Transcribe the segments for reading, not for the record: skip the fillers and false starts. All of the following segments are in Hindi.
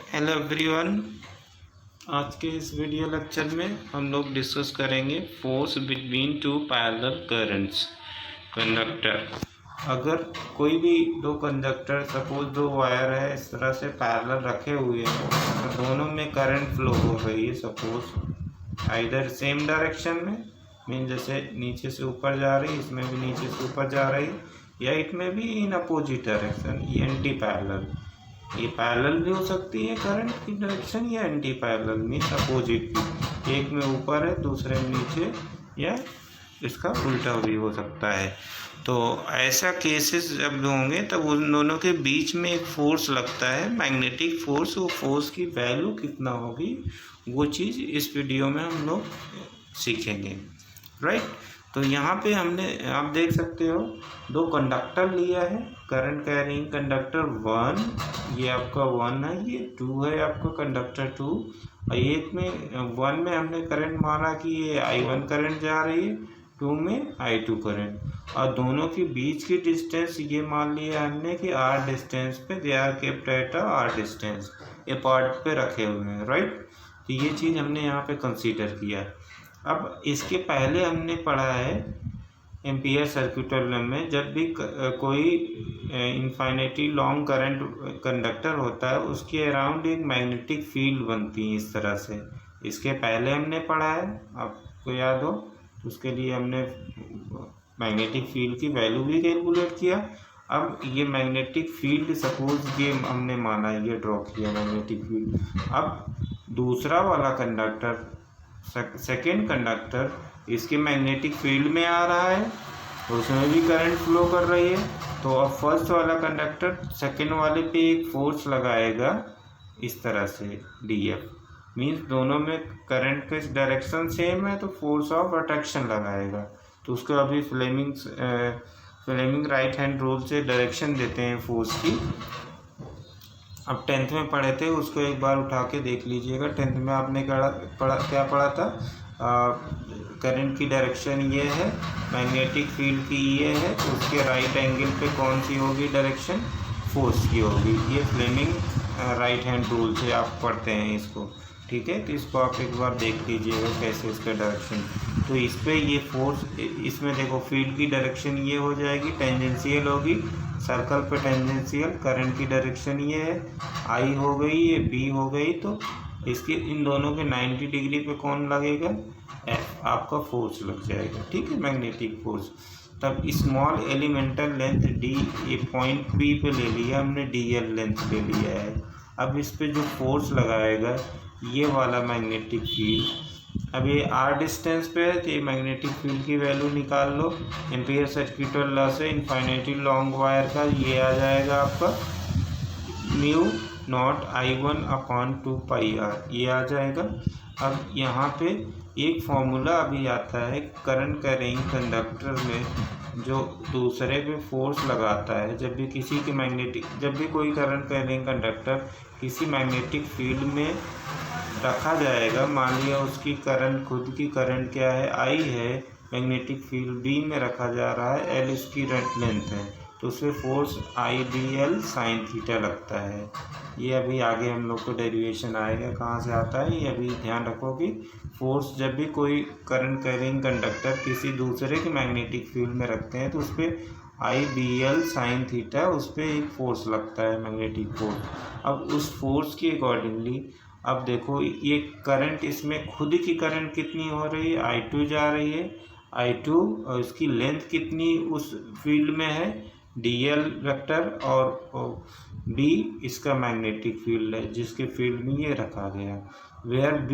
Hello everyone. आज के इस वीडियो लेक्चर में हम लोग डिस्कस करेंगे force between two parallel currents conductor. अगर कोई भी दो कंडक्टर सपोज दो वायर है इस तरह से पैरेलल रखे हुए हैं तो दोनों में करंट फ्लो हो रही है। सपोज आइदर सेम डायरेक्शन में मीन जैसे नीचे से ऊपर जा रही है, इसमें भी नीचे से ऊपर जा रही है, या इट में भी इन अपोजिट डायरेक्शन, ये एंटी पैरेलल। ये पैरेलल भी हो सकती है करंट की डायरेक्शन, या एंटी पैरेलल मीन्स अपोजिट की, एक में ऊपर है दूसरे में नीचे, या इसका उल्टा भी हो सकता है। तो ऐसा केसेस जब होंगे तब उन दोनों के बीच में एक फोर्स लगता है, मैग्नेटिक फोर्स। वो फोर्स की वैल्यू कितना होगी वो चीज़ इस वीडियो में हम लोग सीखेंगे, राइट। तो यहाँ पे हमने आप देख सकते हो दो कंडक्टर लिया है, करंट कैरिंग कंडक्टर 1, ये आपका 1 है, ये 2 है आपका कंडक्टर 2। और एक में 1 में हमने करंट माना कि ये I1 करंट जा रही है, 2 में I2 करंट, और दोनों के बीच की डिस्टेंस ये मान लिया हमने कि R डिस्टेंस पे, they are kept at R distance, ये पार्ट पे रखे हुए हैं, राइट। तो ये चीज़ हमने यहाँ पे कंसीडर किया। अब इसके पहले हमने पढ़ा है एम्पियर सर्किटल लॉ में, जब भी कोई इनफाइनिटी लॉन्ग करंट कंडक्टर होता है उसके अराउंड एक मैग्नेटिक फील्ड बनती है इस तरह से। इसके पहले हमने पढ़ा है, आपको याद हो, तो उसके लिए हमने मैग्नेटिक फील्ड की वैल्यू भी कैलकुलेट किया। अब ये मैग्नेटिक फील्ड सपोज ये हमने माना, ये ड्रॉ किया मैग्नेटिक फील्ड। अब दूसरा वाला कंडक्टर, सेकेंड कंडक्टर, इसके मैग्नेटिक फील्ड में आ रहा है, उसमें भी करंट फ्लो कर रही है। तो अब फर्स्ट वाला कंडक्टर सेकेंड वाले पे एक फोर्स लगाएगा इस तरह से, DF मीन्स दोनों में करंट का डायरेक्शन सेम है तो फोर्स ऑफ अट्रैक्शन लगाएगा। तो उसको अभी फ्लेमिंग राइट हैंड रूल से डायरेक्शन देते हैं फोर्स की। अब 10th में पढ़े थे, उसको एक बार उठा के देख लीजिएगा। 10th में आपने क्या पढ़ा था, करंट की डायरेक्शन ये है, मैग्नेटिक फील्ड की ये है, तो उसके राइट एंगल पे कौन सी होगी डायरेक्शन, फोर्स की होगी। ये फ्लेमिंग राइट हैंड रूल से आप पढ़ते हैं इसको, ठीक है। तो इसको आप एक बार देख लीजिएगा कैसे इसका डायरेक्शन। तो इस पर ये फोर्स, इसमें देखो फील्ड की डायरेक्शन ये हो जाएगी, टेंजेंशियल होगी, सर्कल पे टेंजेंशियल, करंट की डायरेक्शन ये है, I हो गई, ये B हो गई। तो इसके इन दोनों के 90 डिग्री पे कौन लगेगा, F आपका फोर्स लग जाएगा, ठीक है, मैग्नेटिक फोर्स। तब स्मॉल एलिमेंटल लेंथ D, ये पॉइंट P पे ले लिया हमने, DL लेंथ ले लिया है। अब इस पे जो फोर्स लगाएगा ये वाला मैग्नेटिक फील्ड, अब ये R डिस्टेंस पे है तो ये मैग्नेटिक फील्ड की वैल्यू निकाल लो एम्पियर सर्किटल लॉ से। इनफाइनिटी लॉन्ग वायर का ये आ जाएगा आपका म्यू नॉट I1/2πr, ये आ जाएगा। अब यहाँ पे एक फॉर्मूला अभी आता है, करंट कैरिंग कंडक्टर में जो दूसरे पे फोर्स लगाता है, जब भी कोई करंट कैरिंग कंडक्टर किसी मैग्नेटिक फील्ड में रखा जाएगा, मान लिया उसकी करंट, खुद की करंट क्या है, I है, मैग्नेटिक फील्ड B में रखा जा रहा है, L इसकी लेंथ है, तो उसमें फोर्स IDL sin थीटा लगता है। ये अभी आगे हम लोग को डेरिवेशन आएगा कहाँ से आता है, ये अभी ध्यान रखो कि फोर्स जब भी कोई करंट कैरिंग कंडक्टर किसी दूसरे के मैग्नेटिक फील्ड में रखते हैं तो उस पर IDL sin थीटा, उस पर एक फोर्स लगता है, मैग्नेटिक फोर्स। अब उस फोर्स के अकॉर्डिंगली अब देखो ये करंट, इसमें खुद की करंट कितनी हो रही है, I2 जा रही है, I2, और इसकी लेंथ कितनी उस फील्ड में है, DL वेक्टर, और B इसका मैग्नेटिक फील्ड है जिसके फील्ड में ये रखा गया। वेयर B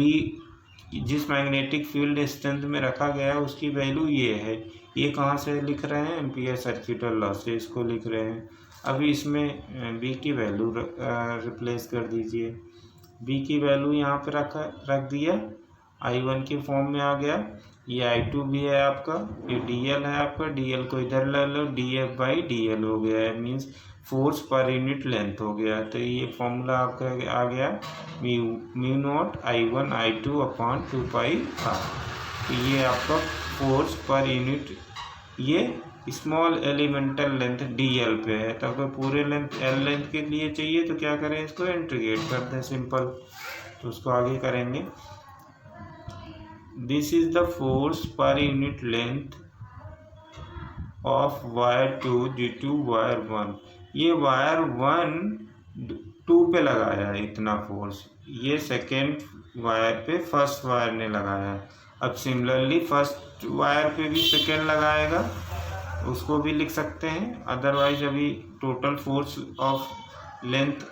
जिस मैग्नेटिक फील्ड स्ट्रेंथ में रखा गया उसकी वैल्यू ये है। ये कहाँ से लिख रहे हैं, एम्पियर सर्किटल लॉ से इसको लिख रहे हैं। अभी इसमें B की वैल्यू रिप्लेस कर दीजिए। B की वैल्यू यहाँ पे रख दिया, I1 के फॉर्म में आ गया, ये I2 भी है आपका, ये DL है आपका, DL को इधर ले लो, DF/DL हो गया है, means force per unit length हो गया। तो ये फॉर्मूला आपका आ गया म्यू नॉट I1/2πr। तो ये आपका फोर्स पर यूनिट, ये स्मॉल एलिमेंटल लेंथ dl पे है, तो अगर पूरे लेंथ l लेंथ के लिए चाहिए तो क्या करें, इसको इंटीग्रेट कर दें सिंपल। तो उसको आगे करेंगे। This is the force per unit length of wire 2 due to wire 1। ये वायर 1 2 पे लगाया है इतना फोर्स, ये सेकेंड वायर पे फर्स्ट वायर ने लगाया है। अब सिमिलरली फर्स्ट वायर पे भी सेकेंड लगाएगा, उसको भी लिख सकते हैं। अदरवाइज अभी total force of length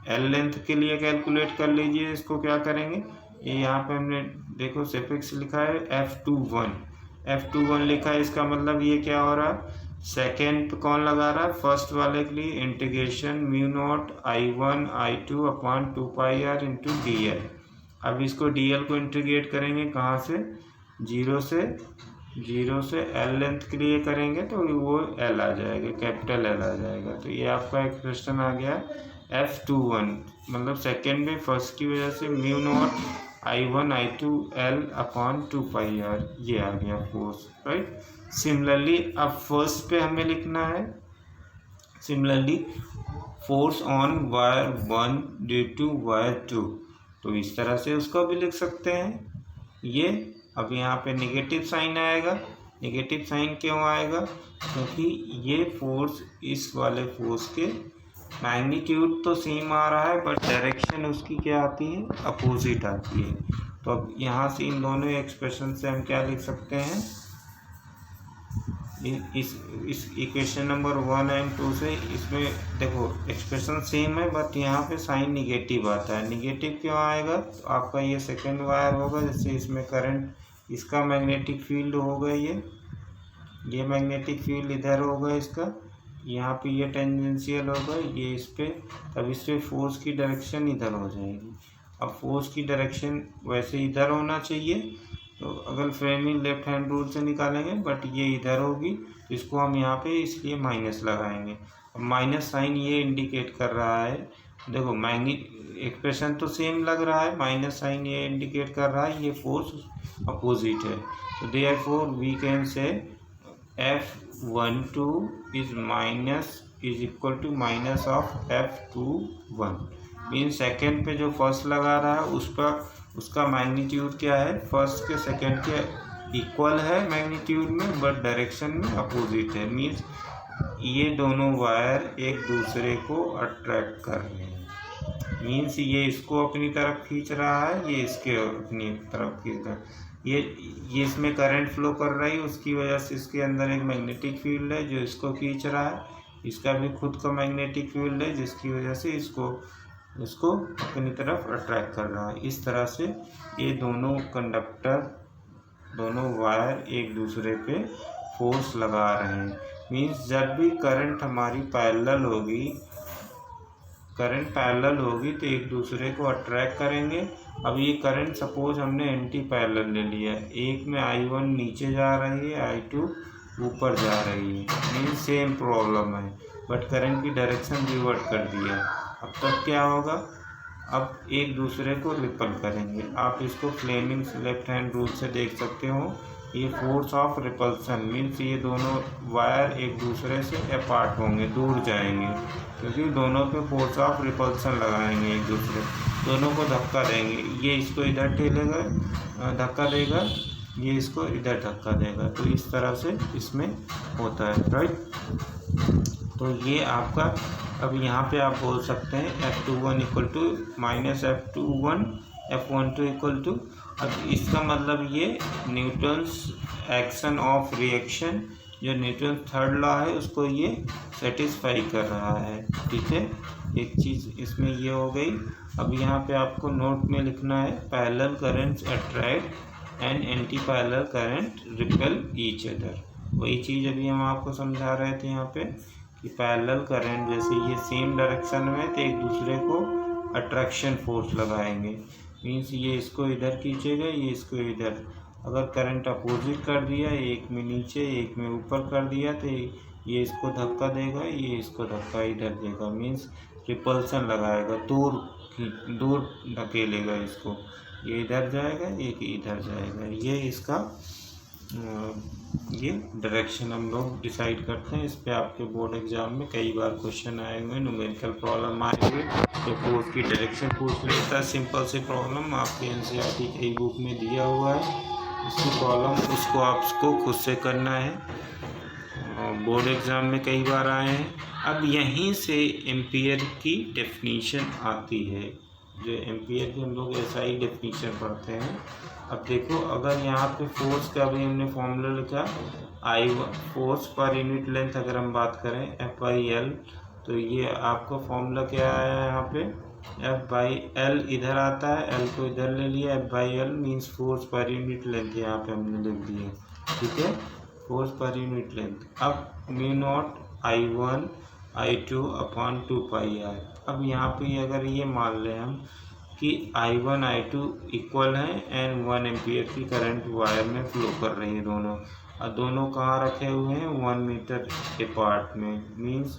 L length के लिए कैलकुलेट कर लीजिए। इसको क्या करेंगे, ये यहाँ पे हमने देखो सफिक्स लिखा है F21 लिखा है। इसका मतलब ये क्या हो रहा है, सेकेंड पे कौन लगा रहा है, फर्स्ट वाले के लिए integration mu naught I1 I2 upon 2πr into DL। अब इसको DL को इंटीग्रेट करेंगे कहाँ से, जीरो से एल लेंथ के लिए करेंगे तो वो एल आ जाएगा, कैपिटल एल आ जाएगा। तो ये आपका एक्सप्रेशन आ गया F21, मतलब सेकेंड में फर्स्ट की वजह से mu naught I1 I2 L upon 2πr, ये आ गया फोर्स, राइट। सिमिलरली अब फर्स्ट पे हमें लिखना है, similarly force on wire 1 due to wire 2, तो इस तरह से उसको भी लिख सकते हैं। ये अब यहाँ पे नेगेटिव साइन आएगा। नेगेटिव साइन क्यों आएगा, क्योंकि ये फोर्स इस वाले फोर्स के मैग्नीट्यूड तो सेम आ रहा है बट डायरेक्शन उसकी क्या आती है, अपोजिट आती है। तो अब यहाँ से इन दोनों एक्सप्रेशन से हम क्या लिख सकते हैं, इस इक्वेशन नंबर 1 एंड 2 से, इसमें देखो एक्सप्रेशन सेम है बट यहाँ पे साइन निगेटिव आता है। निगेटिव क्यों आएगा, तो आपका ये सेकेंड वायर होगा, जैसे इसमें करंट, इसका मैग्नेटिक फील्ड होगा, ये मैग्नेटिक फील्ड इधर होगा इसका, यहाँ पे ये टेंजेंशियल होगा, ये इस पे, तब इस पे फोर्स की डायरेक्शन इधर हो जाएगी। अब फोर्स की डायरेक्शन वैसे इधर होना चाहिए, तो अगर फ्रेमिंग लेफ्ट हैंड रूल से निकालेंगे बट ये इधर होगी, तो इसको हम यहाँ पे इसलिए माइनस लगाएंगे। अब माइनस साइन ये इंडिकेट कर रहा है, देखो एक्सप्रेशन तो सेम लग रहा है, माइनस साइन ये इंडिकेट कर रहा है ये फोर्स अपोजिट है। तो therefore we can say F12 is equal to minus of F21। Mean second पे जो फर्स्ट लगा रहा है उस पर उसका मैग्नीट्यूड क्या है, फर्स्ट के सेकेंड के इक्वल है मैग्नीट्यूड में बट डायरेक्शन में अपोजिट है। मीन्स ये दोनों वायर एक दूसरे को अट्रैक्ट कर रहे हैं। मीन्स ये इसको अपनी तरफ खींच रहा है, ये इसके अपनी तरफ खींच रहा है। ये इसमें करंट फ्लो कर रही है, उसकी वजह से इसके अंदर एक मैग्नेटिक फील्ड है जो इसको खींच रहा है, इसका भी खुद का मैग्नेटिक फील्ड है जिसकी वजह से इसको अपनी तरफ अट्रैक्ट कर रहा है। इस तरह से ये दोनों कंडक्टर, दोनों वायर एक दूसरे पे फोर्स लगा रहे हैं। मीन्स जब भी करंट हमारी पैरेलल होगी तो एक दूसरे को अट्रैक्ट करेंगे। अब ये करंट सपोज हमने एंटी पैरेलल ले लिया, एक में I1 नीचे जा रही है, I2 ऊपर जा रही है, मीन्स सेम प्रॉब्लम है बट करंट की डायरेक्शन रिवर्ट कर दिया। अब तक क्या होगा, अब एक दूसरे को रिपल करेंगे। आप इसको फ्लेमिंग लेफ्ट हैंड रूल से देख सकते हो, ये फोर्स ऑफ रिपल्सन मीन्स ये दोनों वायर एक दूसरे से अपार्ट होंगे, दूर जाएंगे, क्योंकि दोनों पे फोर्स ऑफ रिपल्सन लगाएंगे, एक दूसरे दोनों को धक्का देंगे। ये इसको इधर ठेलेगा, धक्का देगा, ये इसको इधर धक्का देगा। तो इस तरह से इसमें होता है, राइट। तो ये आपका, अब यहाँ पे आप बोल सकते हैं F21 equal to minus F21, F12 equal to, अब इसका मतलब ये न्यूटन्स एक्शन ऑफ रिएक्शन, जो न्यूटन थर्ड लॉ है उसको ये सेटिस्फाई कर रहा है, ठीक है। एक चीज़ इसमें ये हो गई। अब यहाँ पे आपको नोट में लिखना है, parallel currents attract and anti parallel current repel each other. वही चीज़ अभी हम आपको समझा रहे थे यहाँ पे कि पैरेलल करंट जैसे ये सेम डायरेक्शन में तो एक दूसरे को अट्रैक्शन फोर्स लगाएंगे। मीन्स ये इसको इधर खींचेगा, ये इसको इधर। अगर करंट अपोजिट कर दिया, एक में नीचे एक में ऊपर कर दिया, तो ये इसको धक्का देगा, ये इसको धक्का इधर देगा, मीन्स रिपल्सन लगाएगा, दूर धकेलेगा इसको, ये इधर जाएगा, एक इधर जाएगा। ये इसका ये डायरेक्शन हम लोग डिसाइड करते हैं। इस पे आपके बोर्ड एग्जाम में कई बार क्वेश्चन आए हुए, न्यूमेरिकल प्रॉब्लम आए हुए, तो फोर्स की डायरेक्शन पूछ लेता है। सिंपल सी प्रॉब्लम आपके एनसीईआरटी की बुक में दिया हुआ है, इसकी प्रॉब्लम उसको आपको खुद से करना है। बोर्ड एग्ज़ाम में कई बार आए हैं। अब यहीं से एम्पियर की डेफिनीशन आती है, जो एम्पियर की हम लोग SI डेफिनीशन पढ़ते हैं। अब देखो, अगर यहाँ पे फोर्स का भी हमने फॉर्मूला लिखा, फोर्स पर यूनिट लेंथ अगर हम बात करें F/L, तो ये आपका फॉर्मूला क्या आया यहाँ पे, F/L इधर आता है, L को इधर ले लिया, F/L means force per unit length यहाँ पे हमने लिख दिया, ठीक है, फोर्स पर यूनिट लेंथ। अब μ0 I1 I2 अपॉन 2πr। अब यहाँ पे अगर ये मान लें हम कि I1 I2 इक्वल हैं एंड 1 एम्पियर की करंट वायर में फ्लो कर रही है दोनों, और दोनों कहाँ रखे हुए हैं, 1 मीटर के पार्ट में, मीन्स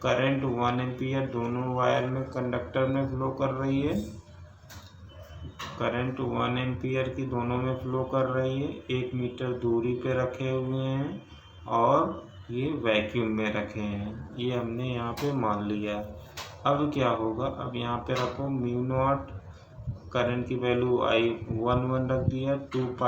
करंट 1 एम्पियर दोनों वायर में कंडक्टर में फ्लो कर रही है, करंट 1 एम्पियर की दोनों में फ्लो कर रही है, 1 मीटर दूरी पे रखे हुए हैं और ये वैक्यूम में रखे हैं, ये हमने यहाँ पे मान लिया। अब क्या होगा, अब यहाँ पे रखो μ0 करंट की वैल्यू I11 रख दिया, 2π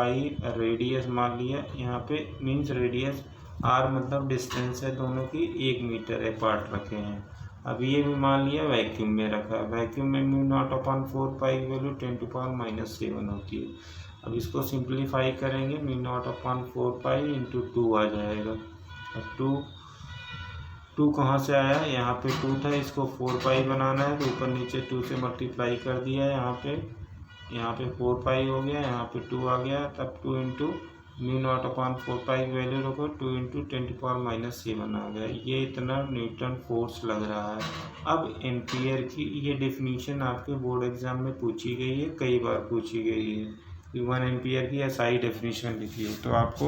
रेडियस मान लिया यहाँ पे, मीन्स रेडियस r मतलब डिस्टेंस है दोनों की, 1 मीटर अपार्ट रखे हैं। अब ये भी मान लिया वैक्यूम में रखा, वैक्यूम में μ0 अपॉन 4π की वैल्यू 10⁻⁻7 होती है। अब इसको सिंप्लीफाई करेंगे, μ0 अपॉन 4π इंटू 2 आ जाएगा। अब 2 कहाँ से आया, यहाँ पे 2 था, इसको 4π बनाना है तो ऊपर नीचे 2 से मल्टीप्लाई कर दिया, यहाँ पे 4π हो गया, यहाँ पे 2 आ गया, तब 2 इंटू μ0 अपॉन 4π की वैल्यू रखो, 2 इंटू 10⁻⁻7 आ गया, ये इतना न्यूटन फोर्स लग रहा है। अब एम्पियर की ये डेफिनीशन आपके बोर्ड एग्जाम में पूछी गई है, कई बार पूछी गई है कि 1 एम्पियर की SI डेफिनीशन लिखिए, तो आपको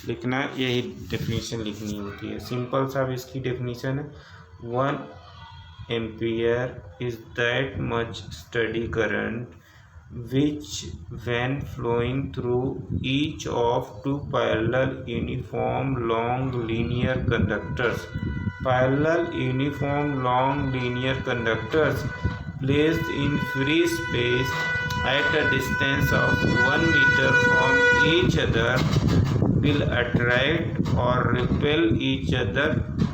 लिखना यही डेफिनीशन लिखनी होती है। सिंपल सा अब इसकी डेफिनीशन है, 1 ampere is that much study current which when flowing through each of two parallel uniform long linear conductors placed in free space at a distance of 1 meter from each other will attract or repel each other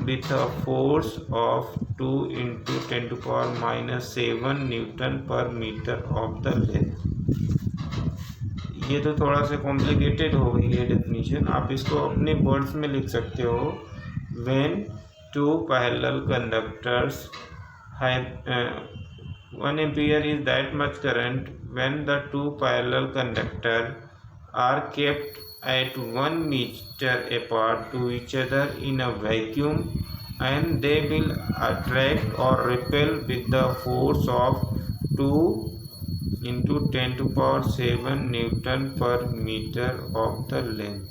with a force of 2 into 10⁻⁻7 Newton पर मीटर ऑफ द लेंथ। ये तो थोड़ा सा कॉम्प्लिकेटेड हो गई है डेफिनीशन, आप इसको अपने वर्ड्स में लिख सकते हो। When 2 parallel conductors have 1 ampere is that much current when the 2 parallel conductors are kept at 1 meter apart to each other in a vacuum, and they will attract or repel with the force of 2 into 10⁻⁷ Newton पर मीटर ऑफ द लेंथ।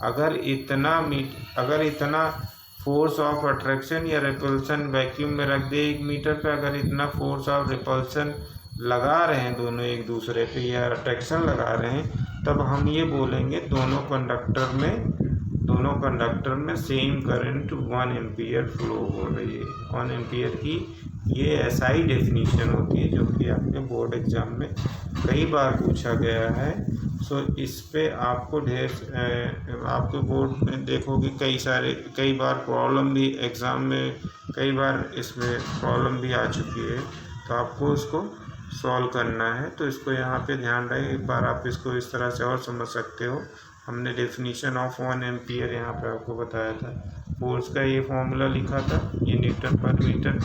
अगर इतना फोर्स ऑफ अट्रैक्शन या रिपल्सन वैक्यूम में रख दे 1 मीटर पे, अगर इतना फोर्स ऑफ रिपल्सन लगा रहे हैं दोनों एक दूसरे पे या अट्रैक्शन लगा रहे हैं, तब हम ये बोलेंगे दोनों कंडक्टर में सेम करंट 1 एम्पियर फ्लो हो रही है। 1 एम्पियर की ये SI डेफिनीशन होती है, जो कि आपके बोर्ड एग्जाम में कई बार पूछा गया है। सो इस पे आपको आपके बोर्ड में देखोगे कई बार प्रॉब्लम भी एग्ज़ाम में, कई बार इसमें प्रॉब्लम भी आ चुकी है, तो आपको इसको सॉल्व करना है। तो इसको यहाँ पे ध्यान रहे, एक बार आप इसको इस तरह से और समझ सकते हो। हमने डेफिनीशन ऑफ 1 एम्पियर यहाँ पे आपको बताया था, फोर्स का ये फॉर्मूला लिखा था, ये न्यूटन पर मीटर,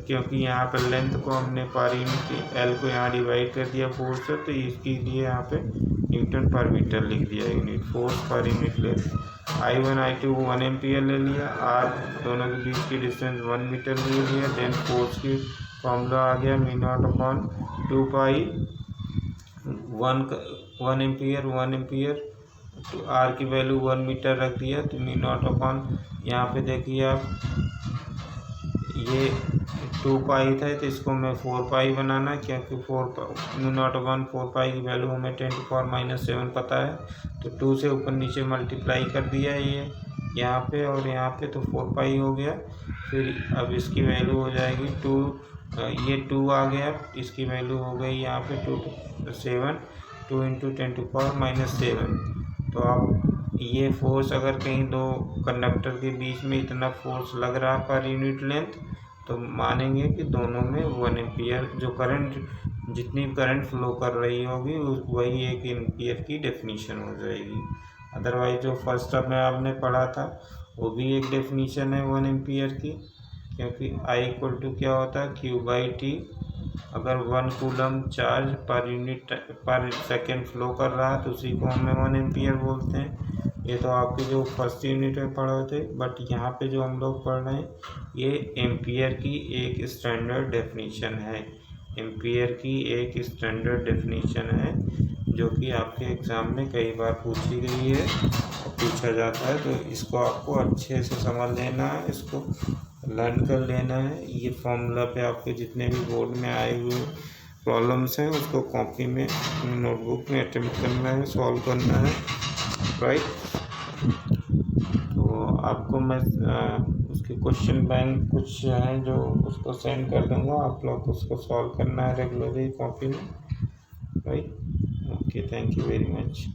क्योंकि यहाँ पर लेंथ को हमने पर यूनिट L को यहाँ डिवाइड कर दिया फोर्स से, तो इसके लिए यहाँ पे न्यूटन पर मीटर लिख दिया, unit force per unit length. I1 I2 1 ampere ले लिया, R दोनों के बीच की डिस्टेंस 1 मीटर ले लिया, देन फोर्स की फॉर्मूला आ गया μ0 अपॉन 2π, 1 एम्पियर तो R की वैल्यू 1 मीटर रख दिया, तो μ0 अपॉन यहाँ पे देखिए आप ये 2 पाई था तो इसको मैं 4 पाई बनाना, क्योंकि 4 पाई की वैल्यू हमें 10⁻⁻7 पता है, तो 2 से ऊपर नीचे मल्टीप्लाई कर दिया ये यहाँ पे और यहाँ पे, तो 4 पाई हो गया। फिर अब इसकी वैल्यू हो जाएगी 2, ये 2 आ गया, इसकी वैल्यू हो गई यहाँ पे 7, 2 × 10⁻⁻7। तो आप ये फोर्स अगर कहीं दो कंडक्टर के बीच में इतना फोर्स लग रहा पर यूनिट लेंथ, तो मानेंगे कि दोनों में 1 एम्पियर जो करंट, जितनी करंट फ्लो कर रही होगी वही 1 एम्पियर की डेफिनीशन हो जाएगी। अदरवाइज जो फर्स्ट टर्म में आपने पढ़ा था वो भी एक डेफिनीशन है 1 एम्पियर की, क्योंकि I क्या होता है Q/T। अगर 1 कूलम चार्ज पर सेकेंड फ्लो कर रहा है तो उसी को हमें 1 एम्पियर बोलते हैं। ये तो आपके जो फर्स्ट यूनिट में पढ़े थे, बट यहाँ पे जो हम लोग पढ़ रहे हैं ये एम्पियर की एक स्टैंडर्ड डेफिनीशन है, एम्पियर की एक स्टैंडर्ड डेफिनीशन है जो कि आपके एग्ज़ाम में कई बार पूछी गई है और पूछा जाता है। तो इसको आपको अच्छे से समझ लेना है, इसको लर्न कर लेना है। ये फॉर्मूला पे आपके जितने भी बोर्ड में आए हुए प्रॉब्लम्स हैं उसको कॉपी में नोटबुक में अटेम्प्ट करना है, सॉल्व करना है, राइट। तो आपको मैं उसके क्वेश्चन बैंक कुछ हैं जो उसको सेंड कर दूँगा, आप लोग उसको सॉल्व करना है रेगुलरली कॉपी में, right. Okay, thank you very much.